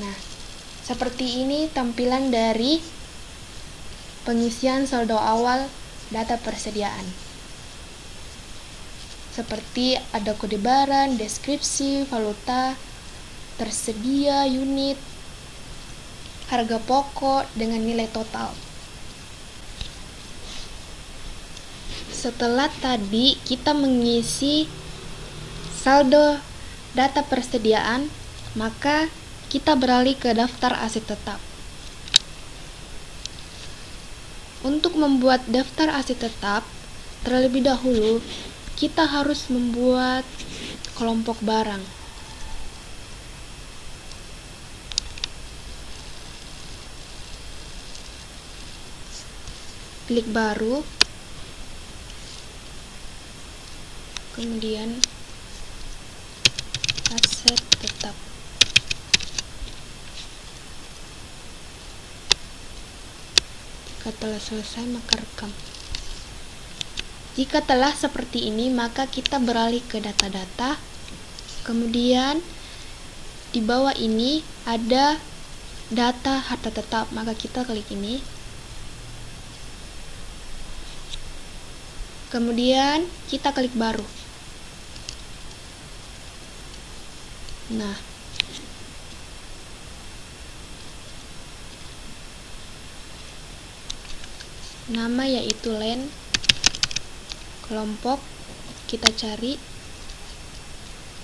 Nah, seperti ini tampilan dari pengisian saldo awal data persediaan. Seperti ada kode barang, deskripsi, valuta, tersedia, unit, harga pokok dengan nilai total. Setelah tadi kita mengisi saldo data persediaan, maka kita beralih ke daftar aset tetap. Untuk membuat daftar aset tetap, terlebih dahulu kita harus membuat kelompok barang. Klik baru, kemudian aset tetap. Jika telah selesai, maka rekam. Jika telah seperti ini, maka kita beralih ke data-data. Kemudian di bawah ini ada data harta tetap, maka kita klik ini. Kemudian kita klik baru. Nah, nama yaitu len, kelompok kita cari,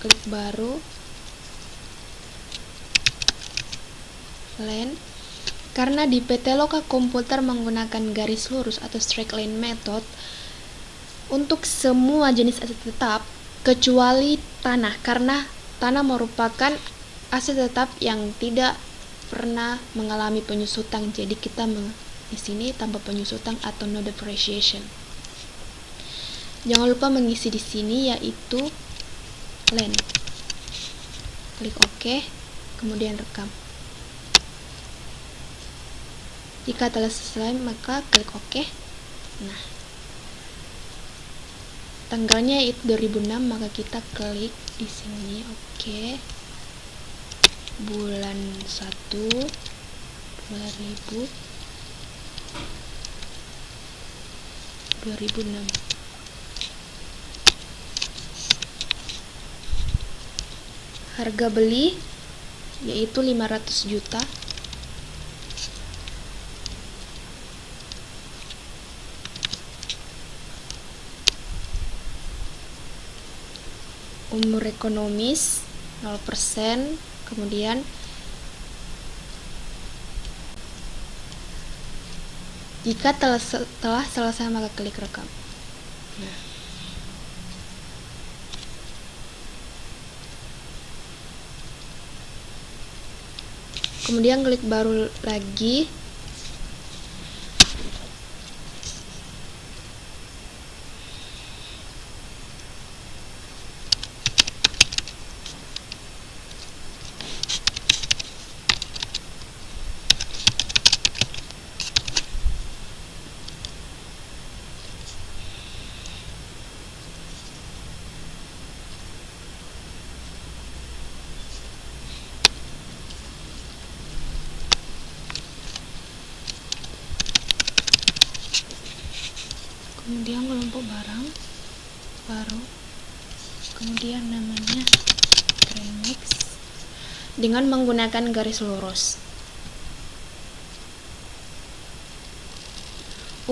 klik baru, len. Karena di PT Loka Komputer menggunakan garis lurus atau straight line method untuk semua jenis aset tetap kecuali tanah, karena tanah merupakan aset tetap yang tidak pernah mengalami penyusutan. Jadi kita di sini tanpa penyusutan atau no depreciation. Jangan lupa mengisi di sini yaitu len. Klik OK, kemudian rekam. Jika telah selesai, maka klik OK. Nah, tanggalnya itu 2006, maka kita klik di sini OK. Bulan 1 2006. Harga beli yaitu 500 juta. Umur ekonomis 0%, kemudian jika telah selesai maka klik rekam. Nah, kemudian klik baru lagi. Kemudian kelompok barang baru, kemudian namanya Grandmax dengan menggunakan garis lurus.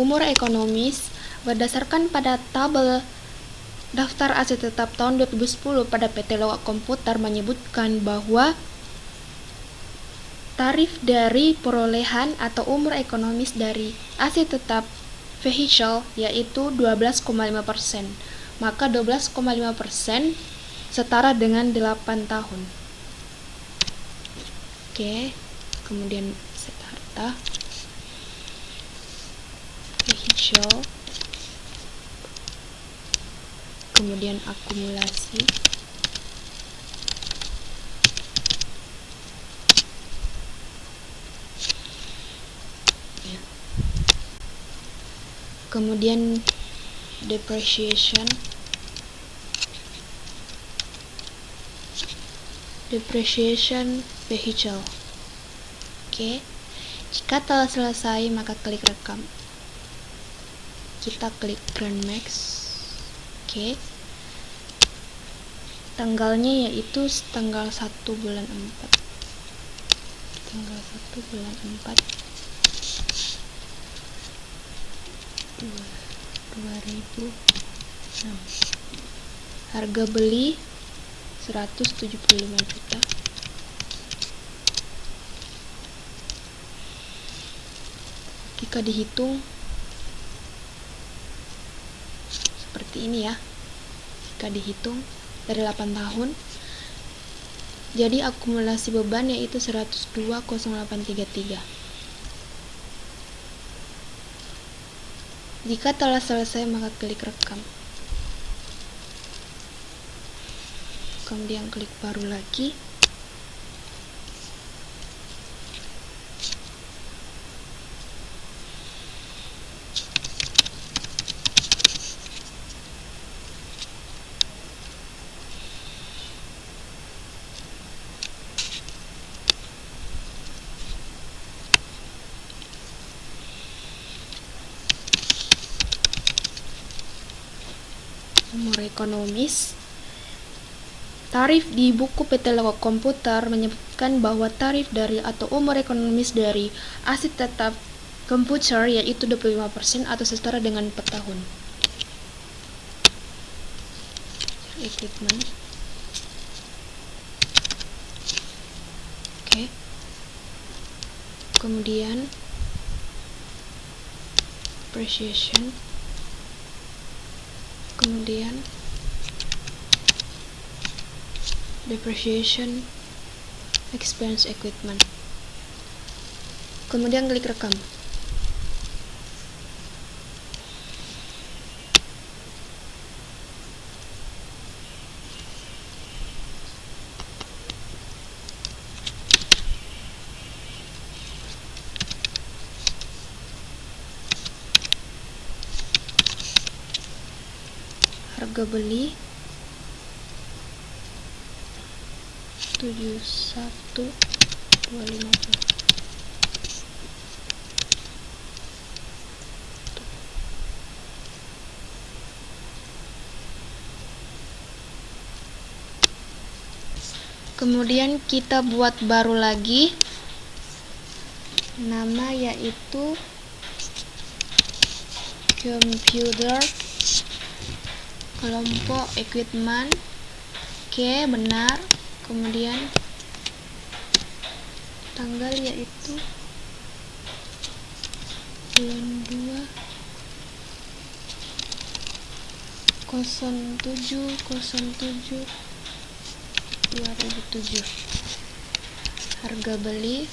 Umur ekonomis berdasarkan pada tabel daftar aset tetap tahun 2010 pada PT Loka Komputer menyebutkan bahwa tarif dari perolehan atau umur ekonomis dari aset tetap vehicle yaitu 12,5%. Maka 12,5% setara dengan 8 tahun. Oke, kemudian aset harta vehicle, kemudian akumulasi, kemudian depreciation vehicle. Oke, jika telah selesai maka klik rekam. Kita klik Grandmax. Oke, tanggalnya yaitu tanggal 1 bulan 4, tanggal 1 bulan 4 2006. Harga beli 175 juta. Jika dihitung seperti ini ya, jika dihitung dari 8 tahun, jadi akumulasi beban yaitu 102,0833. Jika telah selesai maka klik rekam. kemudian klik baru lagi. Umur ekonomis. Tarif di buku PT Loko Komputer menyebutkan bahwa tarif dari atau umur ekonomis dari aset tetap komputer yaitu 25% atau setara dengan 4 tahun. Equipment. Oke. Kemudian appreciation. Kemudian depreciation expense equipment. Kemudian klik rekam. Harga beli 71.250. Kemudian kita buat baru lagi nama yaitu computer kelompok equipment. Oke, benar. Kemudian tanggal yaitu bulan 2 07/07/2007. Harga beli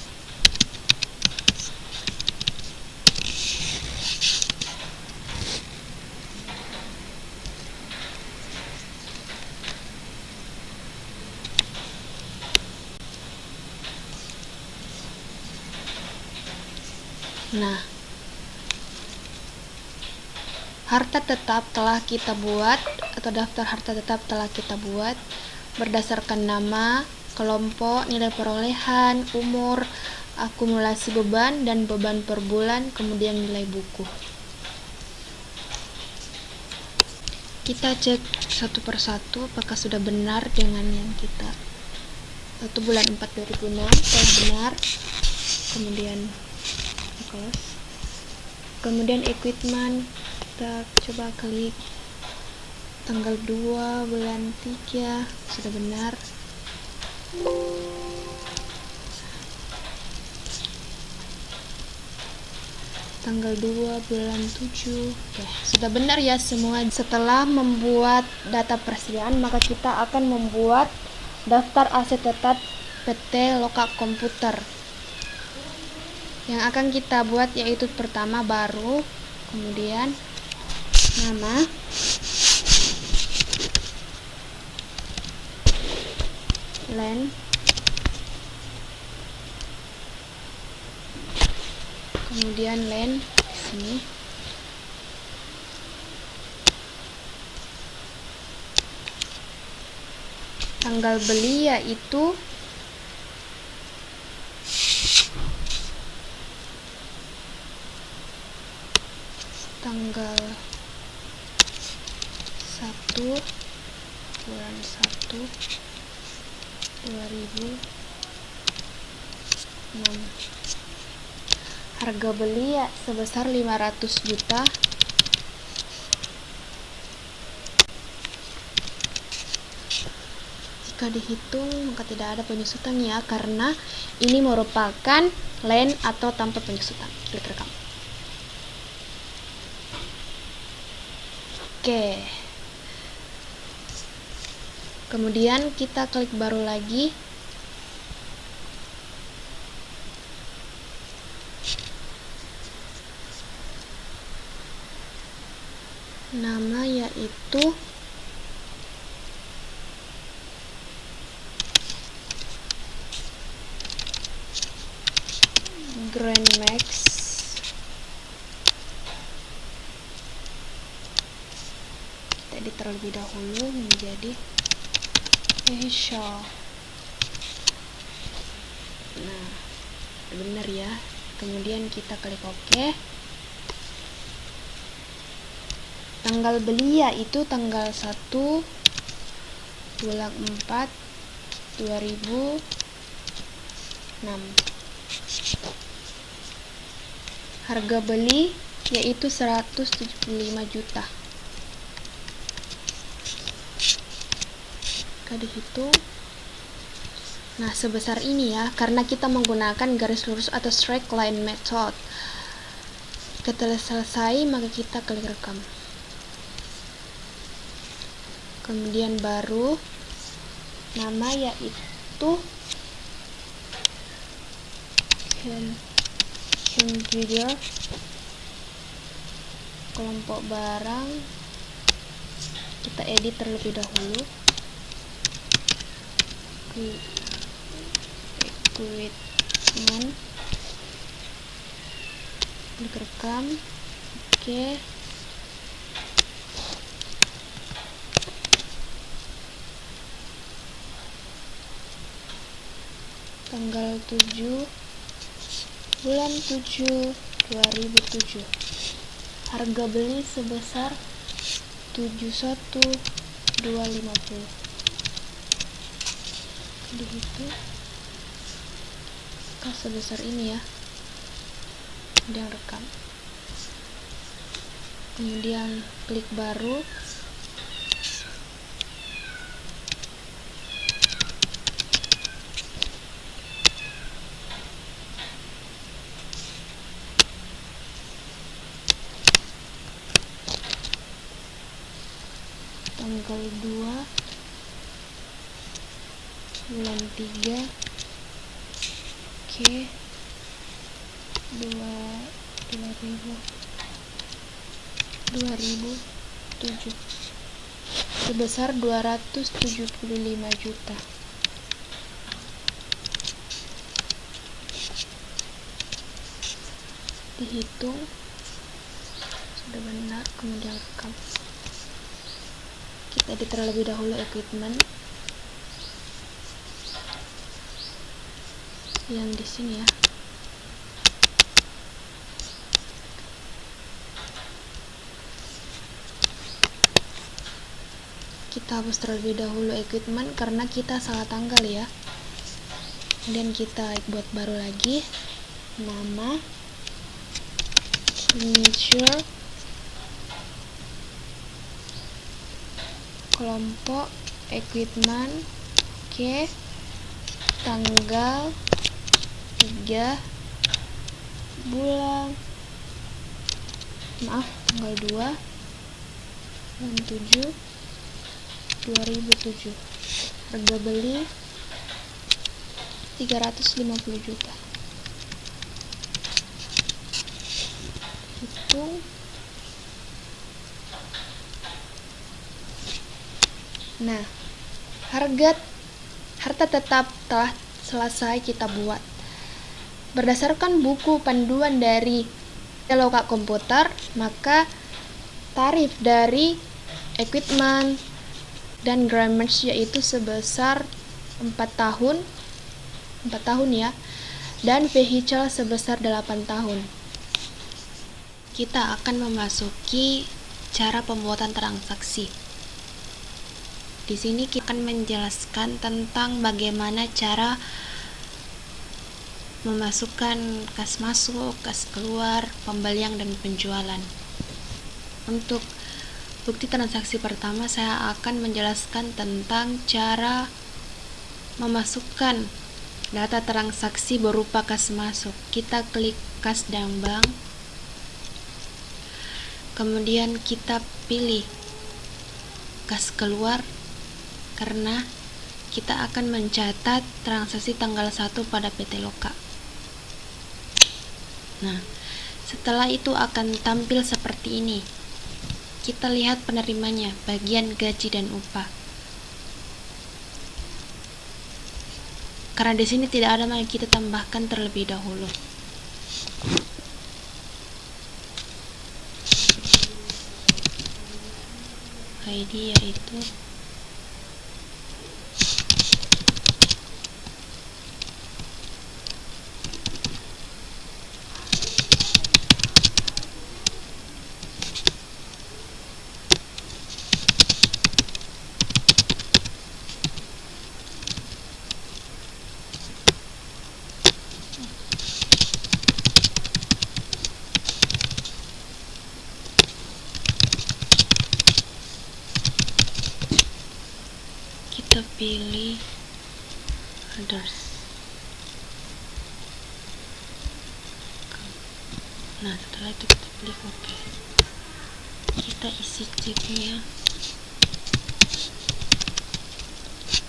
harta tetap telah kita buat atau daftar harta tetap telah kita buat berdasarkan nama, kelompok, nilai perolehan, umur, akumulasi beban dan beban per bulan, kemudian nilai buku. Kita cek satu persatu apakah sudah benar dengan yang kita atau bulan 4 2006 telah benar. Kemudian close. Kemudian equipment kita coba klik tanggal 2 bulan 3 sudah benar. Tanggal 2 bulan 7. Oke, sudah benar ya semua. Setelah membuat data persediaan, maka kita akan membuat daftar aset tetap PT Loka Komputer. Yang akan kita buat yaitu pertama baru, kemudian nama, len, kemudian len di sini, tanggal beli yaitu tanggal 1 bulan 1 2006. Harga beli ya sebesar 500 juta. Jika dihitung maka tidak ada penyusutan ya, karena ini merupakan len atau tanpa penyusutan. Klik rekam. Oke. Kemudian kita klik baru lagi. Nama yaitu edit terlebih dahulu menjadi facial. Nah, benar ya. Kemudian kita klik OK. Tanggal beli yaitu tanggal 1 bulan 4 2006. Harga beli yaitu 175 juta. Kita dihitung. Nah, sebesar ini ya, karena kita menggunakan garis lurus atau straight line method. Setelah selesai, maka kita klik rekam. Kemudian baru nama yaitu computer, kelompok barang, kita edit terlebih dahulu, equipment, klik rekam. Oke. Tanggal 7 bulan 7 2007. Harga beli sebesar 71.250. Dihitung sebesar ini ya. Kemudian rekam. Kemudian klik baru. Tanggal 2 bulan 3 Oke 2007 sebesar 275 juta. Dihitung sudah benar, kemudian rekam. Kita edit terlebih dahulu equipment yang di sini ya. Kita hapus terlebih dahulu equipment karena kita salah tanggal ya. Kemudian kita buat baru lagi, nama, signature, kelompok, equipment, oke, tanggal 3 bulan tanggal 2 bulan 7 2007. Harga beli 350 juta. Hitung. Nah, harta tetap telah selesai kita buat. Berdasarkan buku panduan dari Pitaloka Komputer, maka tarif dari equipment dan grammars yaitu sebesar 4 tahun ya, dan vehicle sebesar 8 tahun. Kita akan memasuki cara pembuatan transaksi. Di sini kita akan menjelaskan tentang bagaimana cara memasukkan kas masuk, kas keluar, pembelian dan penjualan. Untuk bukti transaksi pertama, saya akan menjelaskan tentang cara memasukkan data transaksi berupa kas masuk. Kita klik kas dan bank, kemudian kita pilih kas keluar karena kita akan mencatat transaksi tanggal 1 pada Pitaloka. Nah, setelah itu akan tampil seperti ini. Kita lihat penerimanya, bagian gaji dan upah. Karena di sini tidak ada, maka kita tambahkan terlebih dahulu. ID yaitu kita pilih others. Nah, setelah itu kita klik OK. Kita isi chipnya,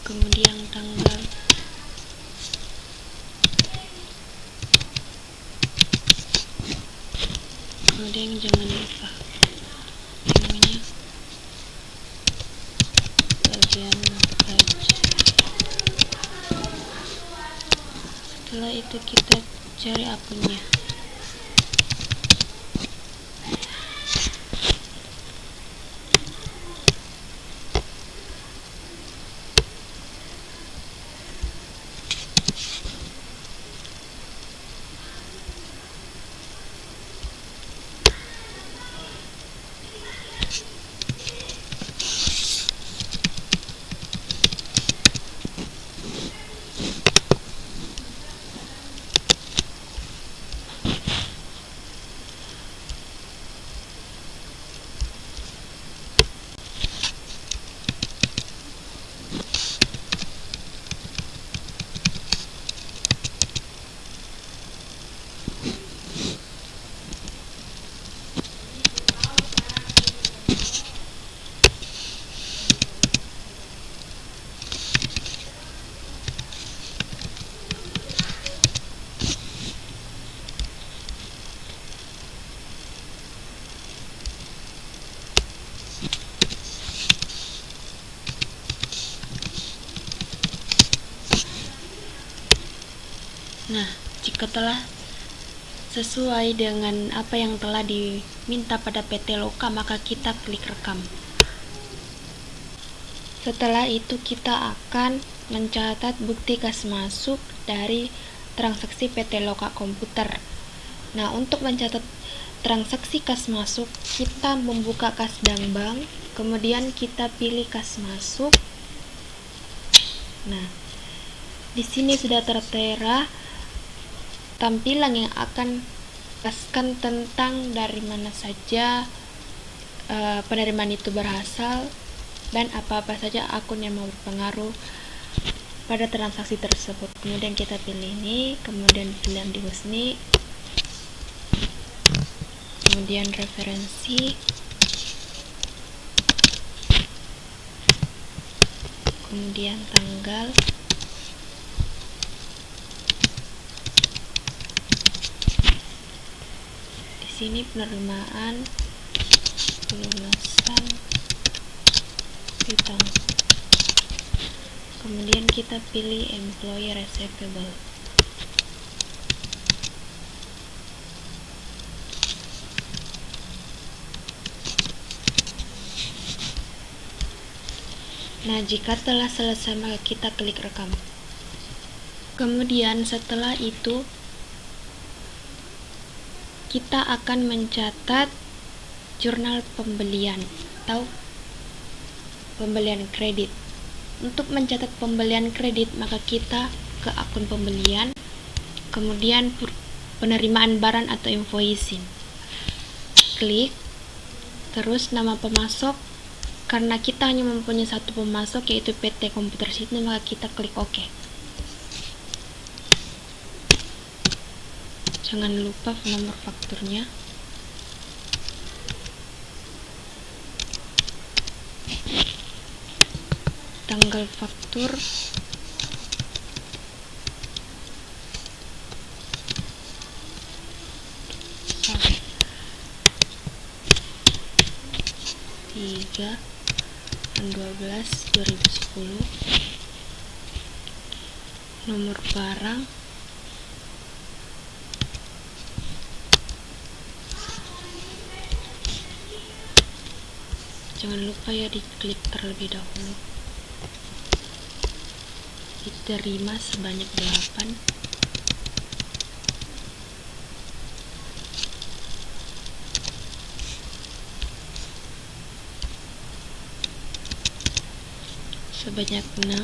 kemudian tanggal, kemudian jangan lupa namanya bagian page. Setelah itu kita cari akunnya. Nah, jika telah sesuai dengan apa yang telah diminta pada PT Loka, maka kita klik rekam. Setelah itu kita akan mencatat bukti kas masuk dari transaksi PT Loka Komputer. Nah, untuk mencatat transaksi kas masuk, kita membuka Kasdang Bank, kemudian kita pilih kas masuk. Nah, di sini sudah tertera tampilan yang akan jelaskan tentang dari mana saja penerimaan itu berasal dan apa-apa saja akun yang mau berpengaruh pada transaksi tersebut. Kemudian kita pilih ini, kemudian pilihan di Husni, kemudian referensi, kemudian tanggal, sini penerimaan kelulusan piutang, kemudian kita pilih employee receivable. Nah, jika telah selesai maka kita klik rekam. Kemudian setelah itu kita akan mencatat jurnal pembelian atau pembelian kredit. Untuk mencatat pembelian kredit, maka kita ke akun pembelian, kemudian penerimaan barang atau invoicing. Klik, terus nama pemasok. Karena kita hanya mempunyai satu pemasok yaitu PT Komputer Sydney, maka kita klik OK. Jangan lupa nomor fakturnya. Tanggal faktur. Tiga 12/2010. Nomor barang, Jangan lupa ya diklik terlebih dahulu. Diterima sebanyak 8. Sebanyak 6.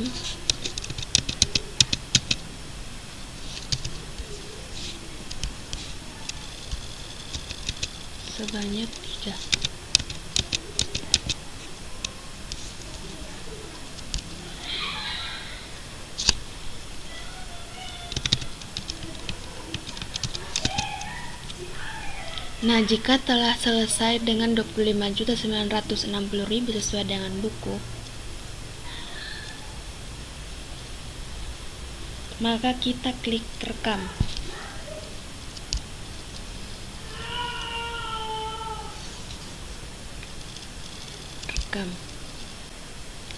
Sebanyak 3. Nah, jika telah selesai dengan 25.960.000 sesuai dengan buku, maka kita klik rekam.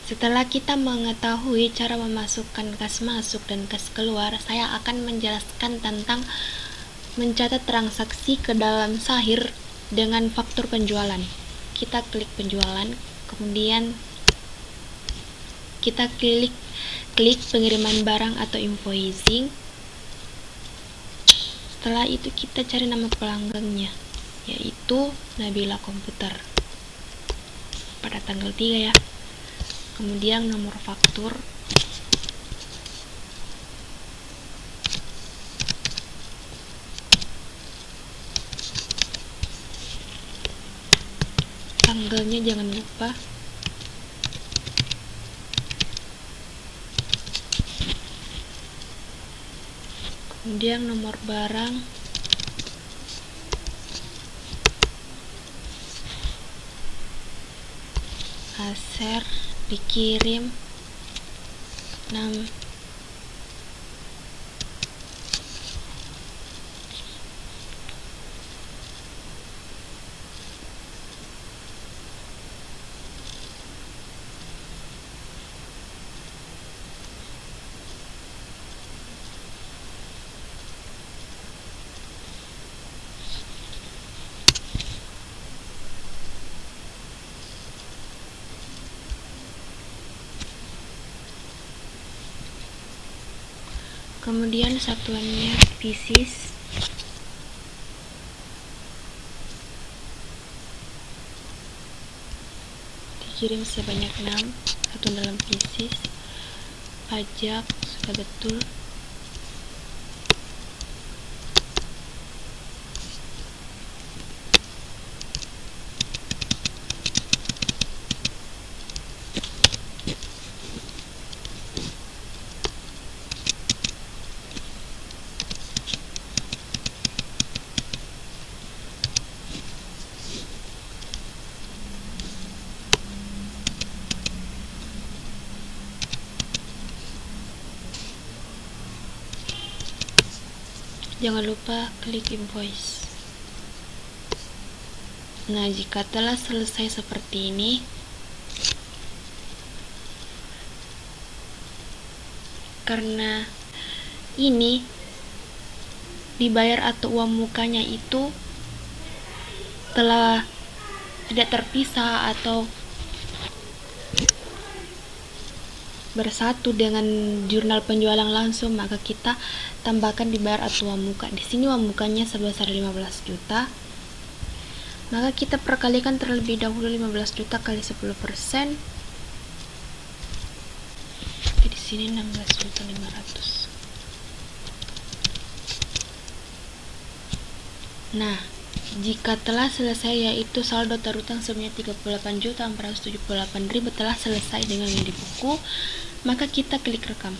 Setelah kita mengetahui cara memasukkan kas masuk dan kas keluar, saya akan menjelaskan tentang mencatat transaksi ke dalam Sahir dengan faktur penjualan. Kita klik penjualan, kemudian kita klik pengiriman barang atau invoicing. Setelah itu kita cari nama pelanggannya, yaitu Nabila Komputer pada tanggal 3 ya. Kemudian nomor faktur, tanggalnya jangan lupa, kemudian nomor barang, aser, dikirim 6. Kemudian satuannya pieces, dikirim sebanyak 6, satuan dalam pieces. Pajak sudah betul. Jangan lupa klik invoice. Nah, jika telah selesai seperti ini, karena ini dibayar atau uang mukanya itu telah tidak terpisah atau bersatu dengan jurnal penjualan langsung, maka kita tambahkan dibayar atau uang muka. Di sini uang mukanya sebesar 15 juta. Maka kita perkalikan terlebih dahulu 15 juta kali 10%. Di sini 16.500. Nah, jika telah selesai, yaitu saldo terutang sebanyak 38.478.000 telah selesai dengan yang di buku, maka kita klik rekam.